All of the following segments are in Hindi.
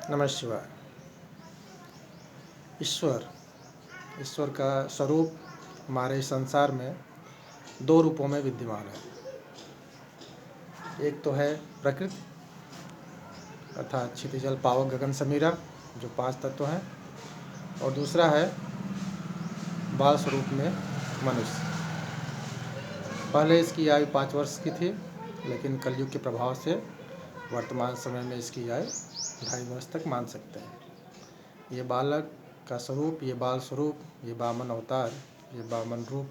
नमः शिवाय। ईश्वर ईश्वर का स्वरूप हमारे संसार में दो रूपों में विद्यमान है। एक तो है प्रकृति अर्थात क्षितिजल पावक गगन समीरा, जो 5 तत्व हैं, और दूसरा है बाल स्वरूप में मनुष्य। पहले इसकी आयु 5 वर्ष की थी, लेकिन कलयुग के प्रभाव से वर्तमान समय में इसकी आयु 2.5 वर्ष तक मान सकते हैं। ये बालक का स्वरूप, ये बाल स्वरूप, ये वामन अवतार, ये वामन रूप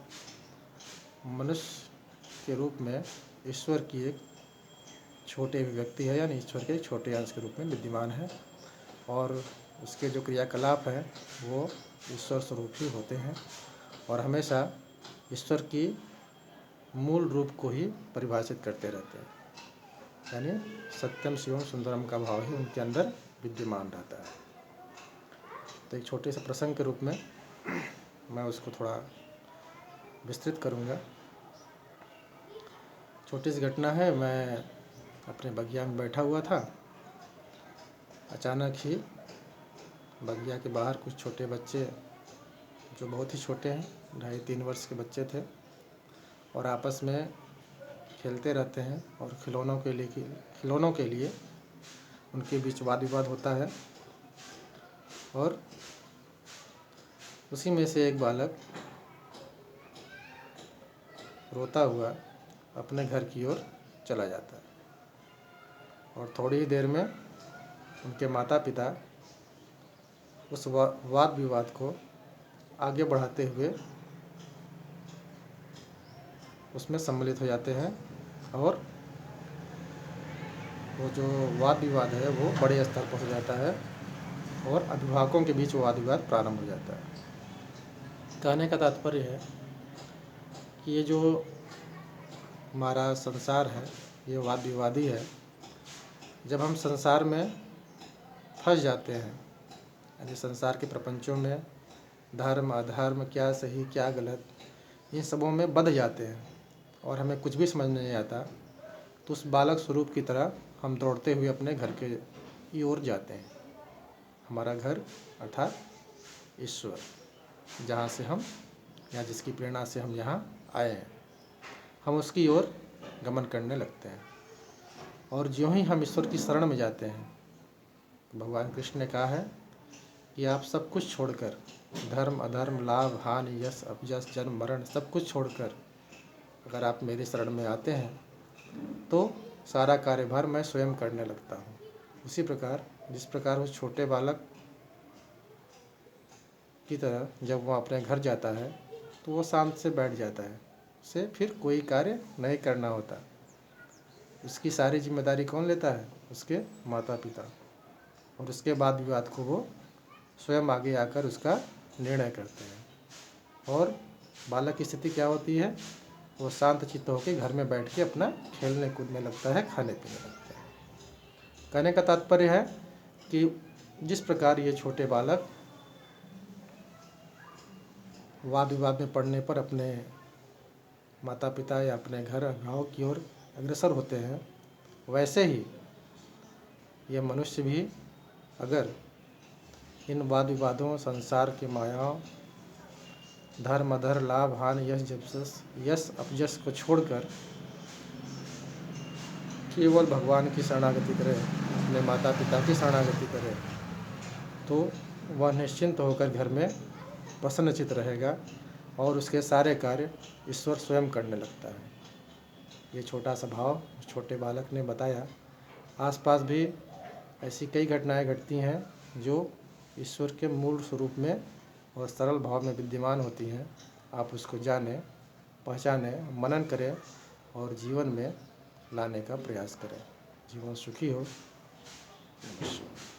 मनुष्य के रूप में ईश्वर की एक छोटे व्यक्ति है, यानी ईश्वर के छोटे अंश के रूप में विद्यमान है। और उसके जो क्रियाकलाप हैं वो ईश्वर स्वरूप ही होते हैं और हमेशा ईश्वर की मूल रूप को ही परिभाषित करते रहते हैं, यानी सत्यम शिवम सुंदरम का भाव ही उनके अंदर विद्यमान रहता है। तो एक छोटे से प्रसंग के रूप में मैं उसको थोड़ा विस्तृत करूँगा। छोटी सी घटना है। मैं अपने बगिया में बैठा हुआ था। अचानक ही बगिया के बाहर कुछ छोटे बच्चे, जो बहुत ही छोटे हैं, 2.5-3 वर्ष के बच्चे थे, और आपस में खेलते रहते हैं और खिलौनों के लिए उनके बीच वाद विवाद होता है। और उसी में से एक बालक रोता हुआ अपने घर की ओर चला जाता है और थोड़ी ही देर में उनके माता पिता उस वाद विवाद को आगे बढ़ाते हुए उसमें सम्मिलित हो जाते हैं और वो जो वाद विवाद है वो बड़े स्तर पर हो जाता है और अभिभावकों के बीच वो वाद विवाद प्रारंभ हो जाता है। कहने का तात्पर्य है कि ये जो हमारा संसार है ये वाद विवादी है। जब हम संसार में फंस जाते हैं, यानी संसार के प्रपंचों में धर्म अधर्म, क्या सही क्या गलत, इन सबों में बंध जाते हैं और हमें कुछ भी समझ नहीं आता, तो उस बालक स्वरूप की तरह हम दौड़ते हुए अपने घर की ओर जाते हैं। हमारा घर अर्थात ईश्वर, जहाँ से हम या जिसकी प्रेरणा से हम यहाँ आए हैं, हम उसकी ओर गमन करने लगते हैं। और ज्यों ही हम ईश्वर की शरण में जाते हैं, भगवान कृष्ण ने कहा है कि आप सब कुछ छोड़कर, धर्म अधर्म, लाभ हानि, यश अपयश, जन्म मरण, सब कुछ छोड़कर अगर आप मेरी शरण में आते हैं तो सारा कार्यभार मैं स्वयं करने लगता हूँ। उसी प्रकार जिस प्रकार उस छोटे बालक की तरह जब वो अपने घर जाता है तो वो शांत से बैठ जाता है, उसे फिर कोई कार्य नहीं करना होता। उसकी सारी जिम्मेदारी कौन लेता है? उसके माता पिता। और उसके बाद विवाद को वो स्वयं आगे आकर उसका निर्णय करते हैं। और बालक की स्थिति क्या होती है? वो शांत चित्त होकर घर में बैठ के अपना खेलने कूदने लगता है, खाने पीने लगता है। कहने का तात्पर्य है कि जिस प्रकार ये छोटे बालक वाद विवाद में पड़ने पर अपने माता पिता या अपने घर अभिभावक की ओर अग्रसर होते हैं, वैसे ही ये मनुष्य भी अगर इन वाद विवादों, संसार के मायाओं, धर्म अधर्म, लाभ हानि, यश अपयश को छोड़कर केवल भगवान की शरणागति करे, अपने माता पिता की शरणागति करे, तो वह निश्चिंत होकर घर में प्रसन्नचित रहेगा और उसके सारे कार्य ईश्वर स्वयं करने लगता है। ये छोटा सा भाव छोटे बालक ने बताया। आसपास भी ऐसी कई घटनाएं घटती हैं जो ईश्वर के मूल स्वरूप में और सरल भाव में विद्यमान होती हैं। आप उसको जानें, पहचानें, मनन करें और जीवन में लाने का प्रयास करें। जीवन सुखी हो। नमस्कार।